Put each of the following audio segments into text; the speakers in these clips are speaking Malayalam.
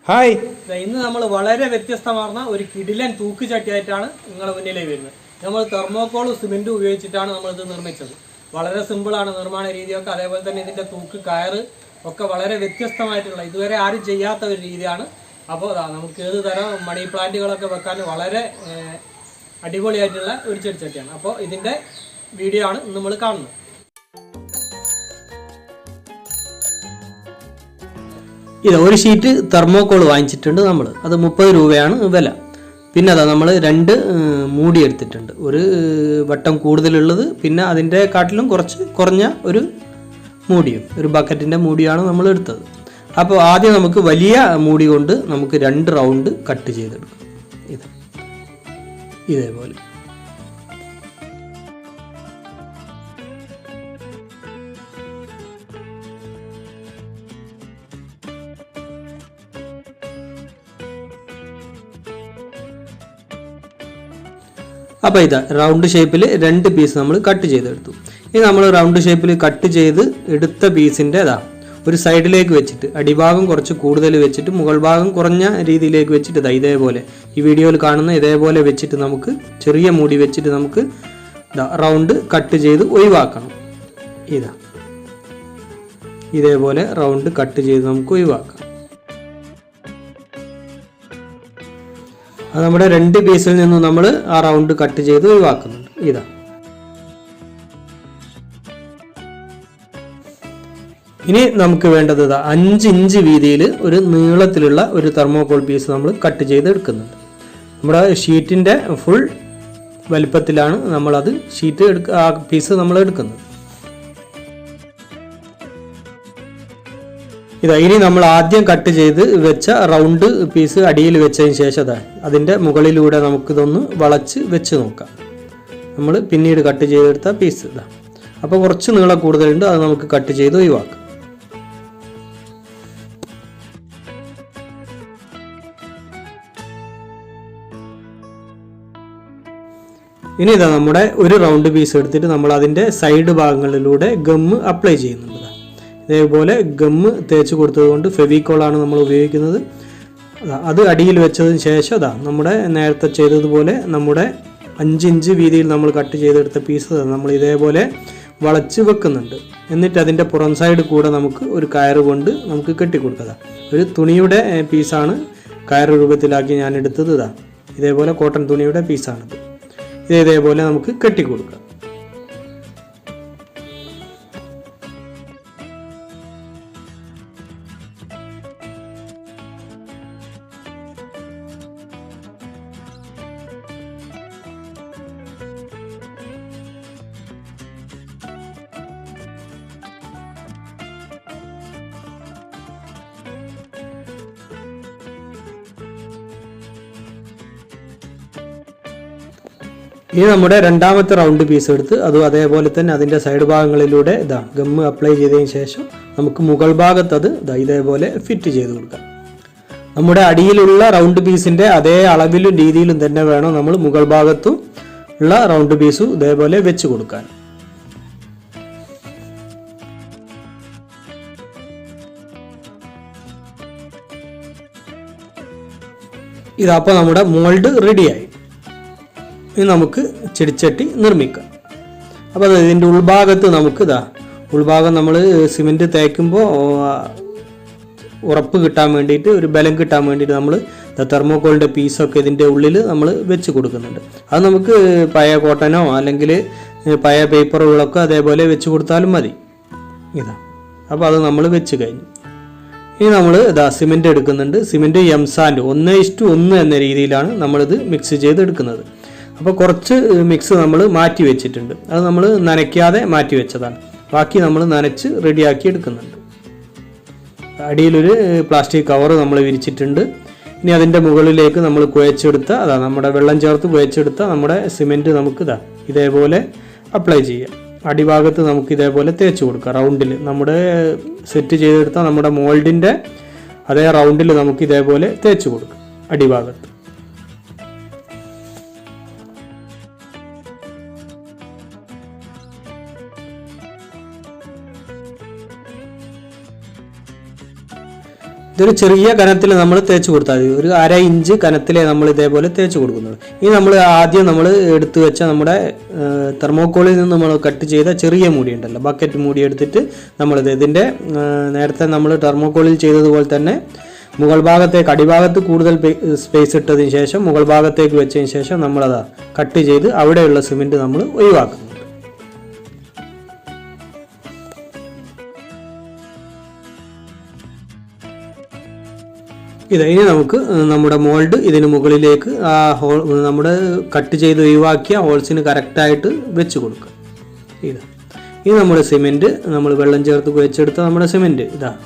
ഹായ്, ഇന്ന് നമ്മൾ വളരെ വ്യത്യസ്തമാർന്ന ഒരു കിടിലൻ തൂക്കുചട്ടിയായിട്ടാണ് നിങ്ങളുടെ മുന്നിലേക്ക് വരുന്നത്. നമ്മൾ തെർമോക്കോളും സിമെന്റും ഉപയോഗിച്ചിട്ടാണ് നമ്മളിത് നിർമ്മിച്ചത്. വളരെ സിമ്പിളാണ് നിർമ്മാണ രീതിയൊക്കെ. അതേപോലെ തന്നെ ഇതിൻ്റെ തൂക്ക് കയറ് ഒക്കെ വളരെ വ്യത്യസ്തമായിട്ടുള്ള, ഇതുവരെ ആരും ചെയ്യാത്ത ഒരു രീതിയാണ്. അപ്പോൾ നമുക്ക് ഏത് തരം മണി പ്ലാന്റുകളൊക്കെ വെക്കാൻ വളരെ അടിപൊളിയായിട്ടുള്ള ഒരു ചെടിച്ചട്ടിയാണ്. അപ്പോൾ ഇതിൻ്റെ വീഡിയോ ആണ് നമ്മൾ കാണുന്നത്. ഇത് ഒരു ഷീറ്റ് തെർമോക്കോൾ വാങ്ങിച്ചിട്ടുണ്ട് നമ്മൾ. അത് 30 രൂപയാണ് വില. പിന്നെ അതാ നമ്മൾ 2 മൂടി എടുത്തിട്ടുണ്ട്. ഒരു വട്ടം കൂടുതലുള്ളത്, പിന്നെ അതിൻ്റെ കാട്ടിലും കുറഞ്ഞ ഒരു മൂടിയും, ഒരു ബക്കറ്റിൻ്റെ മൂടിയാണ് നമ്മൾ എടുത്തത്. അപ്പോൾ ആദ്യം നമുക്ക് വലിയ മൂടി കൊണ്ട് നമുക്ക് 2 റൗണ്ട് കട്ട് ചെയ്തെടുക്കാം. ഇതേപോലെ അപ്പോൾ ഇതാ റൗണ്ട് ഷേപ്പിൽ 2 പീസ് നമ്മൾ കട്ട് ചെയ്തെടുത്തു. ഇനി നമ്മൾ റൗണ്ട് ഷേപ്പിൽ കട്ട് ചെയ്ത് എടുത്ത പീസിൻ്റെ ഒരു സൈഡിലേക്ക് വെച്ചിട്ട് അടിഭാഗം കുറച്ച് കൂടുതൽ വെച്ചിട്ട് മുകൾ ഭാഗം കുറഞ്ഞ രീതിയിലേക്ക് വെച്ചിട്ട് ഇതേപോലെ ഈ വീഡിയോയിൽ കാണുന്ന ഇതേപോലെ വെച്ചിട്ട് നമുക്ക് ചെറിയ മൂടി വെച്ചിട്ട് നമുക്ക് റൗണ്ട് കട്ട് ചെയ്ത് ഒഴിവാക്കണം. ഇതേപോലെ റൗണ്ട് കട്ട് ചെയ്ത് നമുക്ക് ഒഴിവാക്കാം. അത് നമ്മുടെ 2 പീസിൽ നിന്നും നമ്മൾ ആ റൗണ്ട് കട്ട് ചെയ്ത് ഒഴിവാക്കുന്നുണ്ട്. ഇനി നമുക്ക് വേണ്ടത് 5 ഇഞ്ച് വീതിയിൽ ഒരു നീളത്തിലുള്ള ഒരു തെർമോക്കോൾ പീസ് നമ്മൾ കട്ട് ചെയ്ത് എടുക്കുന്നുണ്ട്. നമ്മുടെ ഷീറ്റിൻ്റെ ഫുൾ വലിപ്പത്തിലാണ് നമ്മളത് ആ പീസ് നമ്മൾ എടുക്കുന്നത്. ഇനി നമ്മൾ ആദ്യം കട്ട് ചെയ്ത് വെച്ച റൗണ്ട് പീസ് അടിയിൽ വെച്ചതിന് ശേഷം അതിൻ്റെ മുകളിലൂടെ നമുക്കിതൊന്ന് വളച്ച് വെച്ച് നോക്കാം. നമ്മൾ പിന്നീട് കട്ട് ചെയ്തെടുത്ത പീസ് അപ്പോൾ കുറച്ച് നീളം കൂടുതലുണ്ട്, അത് നമുക്ക് കട്ട് ചെയ്ത് ഒഴിവാക്കാം. ഇനി നമ്മുടെ ഒരു റൗണ്ട് പീസ് എടുത്തിട്ട് നമ്മൾ അതിൻ്റെ സൈഡ് ഭാഗങ്ങളിലൂടെ ഗമ്മ് അപ്ലൈ ചെയ്യുന്നുണ്ട്. ഇതേപോലെ ഗമ്മ് തേച്ച് കൊടുത്തതുകൊണ്ട് ഫെവിക്കോളാണ് നമ്മൾ ഉപയോഗിക്കുന്നത്. അത് അടിയിൽ വെച്ചതിന് ശേഷം നമ്മുടെ നേരത്തെ ചെയ്തതുപോലെ നമ്മുടെ 5 ഇഞ്ച് വീതിയിൽ നമ്മൾ കട്ട് ചെയ്തെടുത്ത പീസ് നമ്മൾ ഇതേപോലെ വളച്ച് വെക്കുന്നുണ്ട്. എന്നിട്ട് അതിൻ്റെ പുറം സൈഡ് കൂടെ നമുക്ക് ഒരു കയറ് കൊണ്ട് നമുക്ക് കെട്ടിക്കൊടുക്കുക. ഒരു തുണിയുടെ പീസാണ് കയറ് രൂപത്തിലാക്കി ഞാൻ എടുത്തത്. ഇതേപോലെ കോട്ടൺ തുണിയുടെ പീസാണിത്. ഇതേപോലെ നമുക്ക് കെട്ടിക്കൊടുക്കാം. ഇനി നമ്മുടെ രണ്ടാമത്തെ റൗണ്ട് പീസ് എടുത്ത് അതും അതേപോലെ തന്നെ അതിൻ്റെ സൈഡ് ഭാഗങ്ങളിലൂടെ ഗമ്മ് അപ്ലൈ ചെയ്തതിന് ശേഷം നമുക്ക് മുകൾ ഭാഗത്ത് അത് ഇതേപോലെ ഫിറ്റ് ചെയ്ത് കൊടുക്കാം. നമ്മുടെ അടിയിലുള്ള റൗണ്ട് പീസിൻ്റെ അതേ അളവിലും രീതിയിലും തന്നെ വേണം നമ്മൾ മുകൾ ഭാഗത്തും ഉള്ള റൗണ്ട് പീസും ഇതേപോലെ വെച്ച് കൊടുക്കാൻ. ഇതപ്പോൾ നമ്മുടെ മോൾഡ് റെഡിയായി. ഇനി നമുക്ക് ചെടിച്ചട്ടി നിർമ്മിക്കാം. അപ്പോൾ ഇതിൻ്റെ ഉൾഭാഗത്ത് നമുക്ക് ഉൾഭാഗം നമ്മൾ സിമെൻറ്റ് തേക്കുമ്പോൾ ഉറപ്പ് കിട്ടാൻ വേണ്ടിയിട്ട്, ഒരു ബലം കിട്ടാൻ വേണ്ടിയിട്ട് നമ്മൾ തെർമോക്കോളിൻ്റെ പീസൊക്കെ ഇതിൻ്റെ ഉള്ളിൽ നമ്മൾ വെച്ച് കൊടുക്കുന്നുണ്ട്. അത് നമുക്ക് പഴയ കോട്ടനോ അല്ലെങ്കിൽ പഴയ പേപ്പറുകളൊക്കെ അതേപോലെ വെച്ച് കൊടുത്താലും മതി. അപ്പോൾ അത് നമ്മൾ വെച്ച് കഴിഞ്ഞു. ഇനി നമ്മൾ സിമെൻറ്റ് എടുക്കുന്നുണ്ട്. സിമെൻറ്റ് എംസാൻഡ് 1:1 എന്ന രീതിയിലാണ് നമ്മളിത് മിക്സ് ചെയ്തെടുക്കുന്നത്. അപ്പോൾ കുറച്ച് മിക്സ് നമ്മൾ മാറ്റി വെച്ചിട്ടുണ്ട്. അത് നമ്മൾ നനയ്ക്കാതെ മാറ്റി വെച്ചതാണ്. ബാക്കി നമ്മൾ നനച്ച് റെഡിയാക്കി എടുക്കുന്നുണ്ട്. അടിയിലൊരു പ്ലാസ്റ്റിക് കവർ നമ്മൾ വിരിച്ചിട്ടുണ്ട്. ഇനി അതിൻ്റെ മുകളിലേക്ക് നമ്മൾ കുഴച്ചെടുത്ത നമ്മുടെ വെള്ളം ചേർത്ത് കുഴച്ചെടുത്ത നമ്മുടെ സിമെൻറ്റ് നമുക്ക് ഇതേപോലെ അപ്ലൈ ചെയ്യാം. അടിഭാഗത്ത് നമുക്ക് ഇതേപോലെ തേച്ച് കൊടുക്കാം. റൗണ്ടിൽ നമ്മുടെ സെറ്റ് ചെയ്തെടുത്ത നമ്മുടെ മോൾഡിൻ്റെ അതേ റൗണ്ടിൽ നമുക്ക് ഇതേപോലെ തേച്ച് കൊടുക്കാം അടിഭാഗത്ത്. ഇതൊരു ചെറിയ കനത്തിൽ നമ്മൾ തേച്ച് കൊടുത്താൽ മതി. ഒരു 1/2 ഇഞ്ച് കനത്തിലേ നമ്മൾ ഇതേപോലെ തേച്ച് കൊടുക്കുന്നുള്ളൂ. ഇനി നമ്മൾ ആദ്യം നമ്മൾ എടുത്തു വെച്ച നമ്മുടെ തെർമോക്കോളിൽ നിന്ന് നമ്മൾ കട്ട് ചെയ്ത ചെറിയ മൂടി ഉണ്ടല്ലോ, ബക്കറ്റ് മൂടി എടുത്തിട്ട് നമ്മളിത് ഇതിൻ്റെ നേരത്തെ നമ്മൾ തെർമോക്കോളിൽ ചെയ്തതുപോലെ തന്നെ മുകൾ ഭാഗത്തേക്ക് അടിഭാഗത്ത് കൂടുതൽ സ്പേസ് ഇട്ടതിന് ശേഷം മുകൾ ഭാഗത്തേക്ക് വെച്ചതിന് ശേഷം നമ്മളത് കട്ട് ചെയ്ത് അവിടെയുള്ള സിമെൻറ്റ് നമ്മൾ ഒഴിവാക്കുന്നു. ഇനി നമുക്ക് നമ്മുടെ മോൾഡ് ഇതിന് മുകളിലേക്ക് ആ നമ്മുടെ കട്ട് ചെയ്ത് ഒഴിവാക്കിയ ഹോൾസിന് കറക്റ്റായിട്ട് വെച്ച് കൊടുക്കുക. ഇനി നമ്മുടെ സിമെൻറ്റ് നമ്മൾ വെള്ളം ചേർത്ത് കുഴച്ചെടുത്ത നമ്മുടെ സിമെൻറ്റ്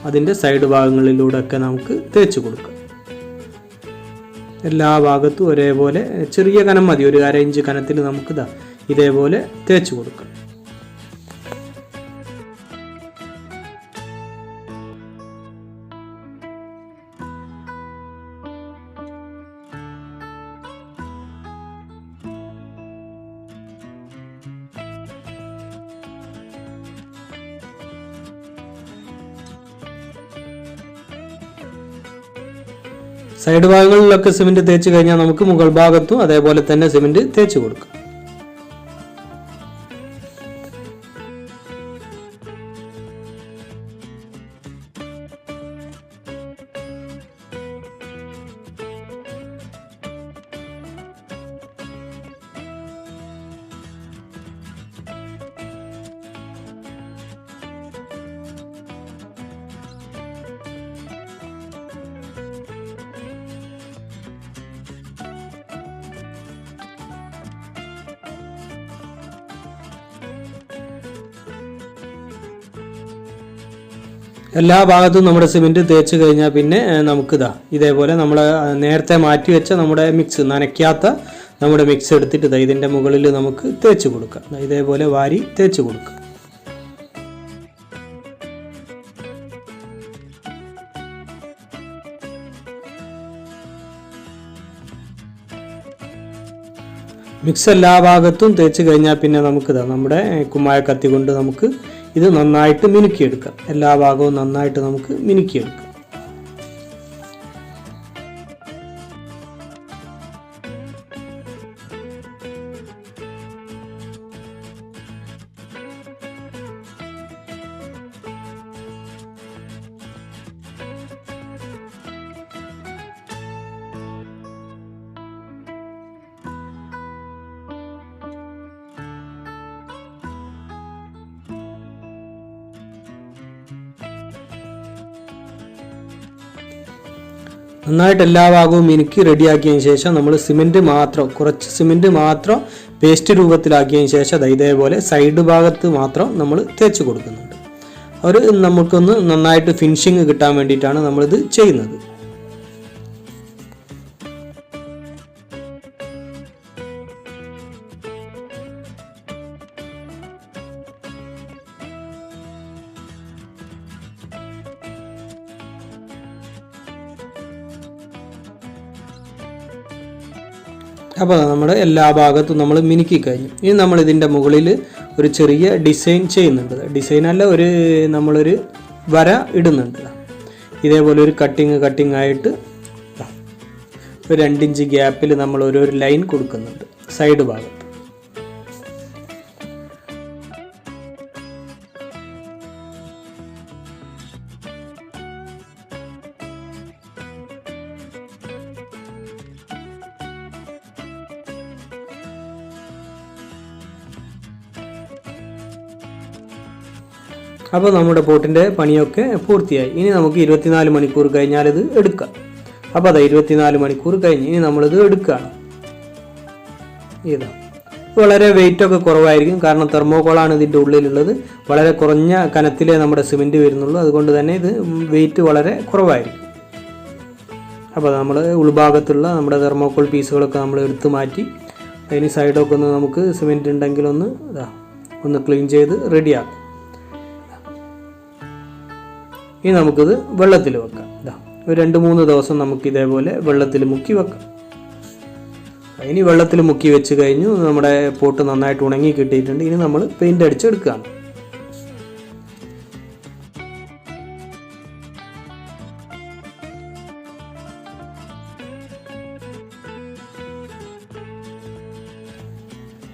അതിൻ്റെ സൈഡ് ഭാഗങ്ങളിലൂടെയൊക്കെ നമുക്ക് തേച്ച് കൊടുക്കാം. എല്ലാ ഭാഗത്തും ഒരേപോലെ ചെറിയ കനം മതി, ഒരു 1/2 ഇഞ്ച് കനത്തിൽ നമുക്ക് ഇതേപോലെ തേച്ച് കൊടുക്കാം. സൈഡ് ഭാഗങ്ങളിലൊക്കെ സിമെൻറ്റ് തേച്ച് കഴിഞ്ഞാൽ നമുക്ക് മുകൾ ഭാഗത്തും അതേപോലെ തന്നെ സിമെൻറ്റ് തേച്ച് കൊടുക്കാം. എല്ലാ ഭാഗത്തും നമ്മുടെ സിമെൻറ്റ് തേച്ച് കഴിഞ്ഞാൽ പിന്നെ നമുക്ക് ഇതേപോലെ നമ്മൾ നേരത്തെ മാറ്റി വെച്ച നമ്മുടെ മിക്സ്, നനയ്ക്കാത്ത നമ്മുടെ മിക്സ് എടുത്തിട്ട് ഇതിൻ്റെ മുകളിൽ നമുക്ക് തേച്ച് കൊടുക്കാം. ഇതേപോലെ വാരി തേച്ച് കൊടുക്കാം. മിക്സ് എല്ലാ ഭാഗത്തും തേച്ച് കഴിഞ്ഞാൽ പിന്നെ നമുക്ക് നമ്മുടെ കുമ്മായ കത്തി കൊണ്ട് നമുക്ക് ഇത് നന്നായിട്ട് മിനുക്കിയെടുക്കാം. എല്ലാ ഭാഗവും നന്നായിട്ട് നമുക്ക് മിനുക്കിയെടുക്കാം. നന്നായിട്ട് എല്ലാ ഭാഗവും മിനുക്കി റെഡിയാക്കിയതിന് ശേഷം നമ്മൾ കുറച്ച് സിമെൻറ്റ് മാത്രം പേസ്റ്റ് രൂപത്തിലാക്കിയതിന് ശേഷം ഇതേപോലെ സൈഡ് ഭാഗത്ത് മാത്രം നമ്മൾ തേച്ച് കൊടുക്കുന്നുണ്ട്. നമുക്കൊന്ന് നന്നായിട്ട് ഫിനിഷിങ് കിട്ടാൻ വേണ്ടിയിട്ടാണ് നമ്മളിത് ചെയ്യുന്നത്. അപ്പോൾ നമ്മുടെ എല്ലാ ഭാഗത്തും നമ്മൾ മിനുക്കി കഴിഞ്ഞു. ഇനി നമ്മൾ ഇതിൻ്റെ മുകളിൽ ഒരു ചെറിയ ഡിസൈൻ ചെയ്യുന്നുണ്ട്. ഡിസൈനല്ല, നമ്മളൊരു വര ഇടുന്നുണ്ട്. ഇതേപോലെ ഒരു കട്ടിങ് ആയിട്ട് ഒരു 2 ഇഞ്ച് ഗ്യാപ്പിൽ നമ്മൾ ഒരു ലൈൻ കൊടുക്കുന്നുണ്ട് സൈഡ് ഭാഗത്ത്. അപ്പോൾ നമ്മുടെ പോട്ടിൻ്റെ പണിയൊക്കെ പൂർത്തിയായി. ഇനി നമുക്ക് 24 മണിക്കൂർ കഴിഞ്ഞാൽ ഇത് എടുക്കാം. അപ്പോൾ 24 മണിക്കൂർ കഴിഞ്ഞ് ഇനി നമ്മളിത് എടുക്കുകയാണ്. വളരെ വെയിറ്റൊക്കെ കുറവായിരിക്കും, കാരണം തെർമോക്കോളാണ് ഇതിൻ്റെ ഉള്ളിലുള്ളത്. വളരെ കുറഞ്ഞ കനത്തിലേ നമ്മുടെ സിമെൻറ്റ് വരുന്നുള്ളൂ, അതുകൊണ്ട് തന്നെ ഇത് വെയിറ്റ് വളരെ കുറവായിരിക്കും. അപ്പോൾ നമ്മൾ ഉൾഭാഗത്തുള്ള നമ്മുടെ തെർമോക്കോൾ പീസുകളൊക്കെ നമ്മൾ എടുത്ത് മാറ്റി അതിന് സൈഡൊക്കെ നമുക്ക് സിമെൻറ്റ് ഉണ്ടെങ്കിൽ ഒന്ന് ക്ലീൻ ചെയ്ത് റെഡിയാക്കും. ഇനി നമുക്കിത് വെള്ളത്തിൽ വെക്കാം. ഒരു 2-3 ദിവസം നമുക്ക് ഇതേപോലെ വെള്ളത്തിൽ മുക്കി വെക്കാം. ഇനി വെള്ളത്തിൽ മുക്കി വെച്ച് കഴിഞ്ഞു. നമ്മുടെ പോട്ട് നന്നായിട്ട് ഉണങ്ങി കിട്ടിയിട്ടുണ്ട്. ഇനി നമ്മൾ പെയിൻ്റ് അടിച്ചെടുക്കുകയാണ്.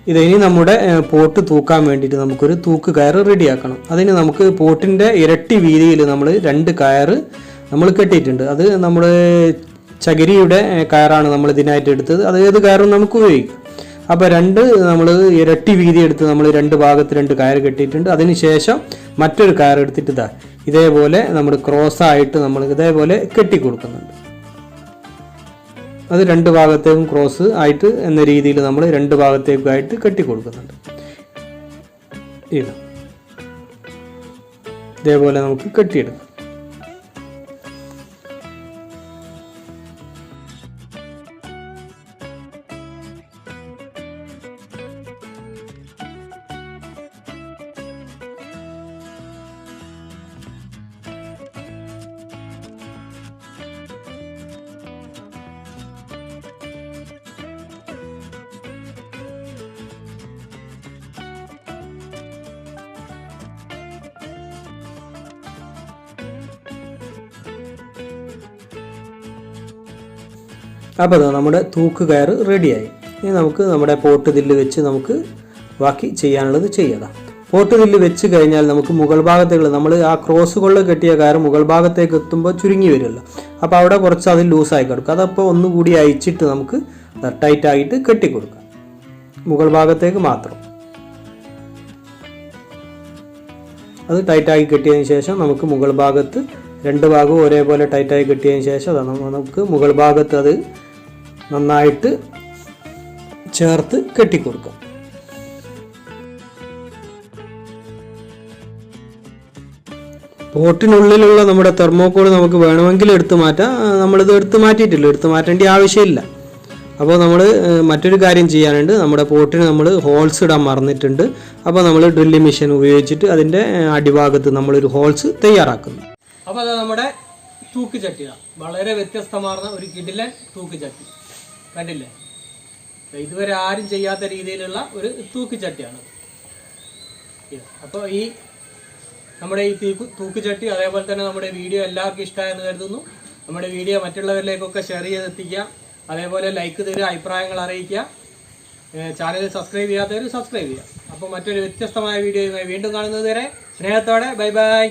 ഇതിനി നമ്മുടെ പോട്ട് തൂക്കാൻ വേണ്ടിയിട്ട് നമുക്കൊരു തൂക്ക് കയറ് റെഡിയാക്കണം. അതിന് നമുക്ക് പോട്ടിൻ്റെ ഇരട്ടി വീതിയിൽ നമ്മൾ 2 കയറ് നമ്മൾ കെട്ടിയിട്ടുണ്ട്. അത് നമ്മൾ ചകിരിയുടെ കയറാണ് നമ്മൾ ഇതിനായിട്ട് എടുത്തത്. അത് ഏത് കയറും നമുക്ക് ഉപയോഗിക്കാം. അപ്പോൾ 2 നമ്മൾ ഇരട്ടി വീതി എടുത്ത് നമ്മൾ 2 ഭാഗത്ത് 2 കയറ് കെട്ടിയിട്ടുണ്ട്. അതിന് ശേഷം മറ്റൊരു കയർ എടുത്തിട്ട് ഇതേപോലെ നമ്മൾ ക്രോസായിട്ട് നമ്മൾ ഇതേപോലെ കെട്ടി കൊടുക്കുന്നുണ്ട്. അത് 2 ഭാഗത്തേക്കും ക്രോസ് ആയിട്ട് എന്ന രീതിയിൽ നമ്മൾ 2 ഭാഗത്തേക്കായിട്ട് കെട്ടി കൊടുക്കുന്നുണ്ട്. ഇതേപോലെ നമുക്ക് കെട്ടിയെടുക്കാം. അപ്പോൾ നമ്മുടെ തൂക്ക് കയറ് റെഡിയായി. ഇനി നമുക്ക് നമ്മുടെ പോട്ട് ദില്ല് വെച്ച് നമുക്ക് ബാക്കി ചെയ്യാനുള്ളത് ചെയ്യാം. പോട്ട് ദില്ല് വെച്ച് കഴിഞ്ഞാൽ നമുക്ക് മുകൾ ഭാഗത്തേക്ക് നമ്മൾ ആ ക്രോസുകളിൽ കെട്ടിയ കയറ് മുകൾ ഭാഗത്തേക്ക് എത്തുമ്പോൾ ചുരുങ്ങി വരുമല്ലോ. അപ്പോൾ അവിടെ കുറച്ച് അത് ലൂസായി കിടക്കും. അതപ്പോൾ ഒന്നുകൂടി അയച്ചിട്ട് നമുക്ക് ടൈറ്റായിട്ട് കെട്ടിക്കൊടുക്കാം, മുകൾ ഭാഗത്തേക്ക് മാത്രം. അത് ടൈറ്റാക്കി കെട്ടിയതിന് ശേഷം നമുക്ക് മുകൾ ഭാഗത്ത് 2 ഭാഗവും ഒരേപോലെ ടൈറ്റായി കെട്ടിയതിന് ശേഷം നമുക്ക് മുകൾ ഭാഗത്ത് അത് നന്നായിട്ട് ചേർത്ത് കെട്ടിക്കൊടുക്കാം. പോട്ടിനുള്ളിലുള്ള നമ്മുടെ തെർമോക്കോൾ നമുക്ക് വേണമെങ്കിൽ എടുത്തു മാറ്റാം. നമ്മളിത് എടുത്തു മാറ്റിയിട്ടില്ല, എടുത്തു മാറ്റേണ്ട ആവശ്യമില്ല. അപ്പോൾ നമ്മൾ മറ്റൊരു കാര്യം ചെയ്യാനുണ്ട്. നമ്മുടെ പോട്ടിന് നമ്മൾ ഹോൾസ് ഇടാൻ മറന്നിട്ടുണ്ട്. അപ്പോൾ നമ്മൾ ഡ്രില്ലിംഗ് മെഷീൻ ഉപയോഗിച്ചിട്ട് അതിൻ്റെ അടിഭാഗത്ത് നമ്മളൊരു ഹോൾസ് തയ്യാറാക്കുന്നു. അപ്പോൾ അത് നമ്മുടെ തൂക്ക് ചട്ടിയാണ്. വളരെ വ്യത്യസ്തമാർന്ന ഒരു കിടിലൻ തൂക്ക് ചട്ടി കണ്ടില്ലേ. ഇതുവരെ ആരും ചെയ്യാത്ത രീതിയിലുള്ള ഒരു തൂക്ക് ചട്ടിയാണ്. അപ്പോൾ ഈ നമ്മുടെ ഈ തൂക്ക് ചട്ടി അതേപോലെ തന്നെ നമ്മുടെ വീഡിയോ എല്ലാവർക്കും ഇഷ്ടമായെന്ന് കരുതുന്നു. നമ്മുടെ വീഡിയോ മറ്റുള്ളവരിലേക്കൊക്കെ ഷെയർ ചെയ്തെത്തിക്കുക. അതേപോലെ ലൈക്ക് തരിക, അഭിപ്രായങ്ങൾ അറിയിക്കുക. ചാനൽ സബ്സ്ക്രൈബ് ചെയ്യാത്തവർ സബ്സ്ക്രൈബ് ചെയ്യുക. അപ്പോൾ മറ്റൊരു വ്യത്യസ്തമായ വീഡിയോയുമായി വീണ്ടും കാണുന്നത് വരെ സ്നേഹത്തോടെ ബൈ ബൈ.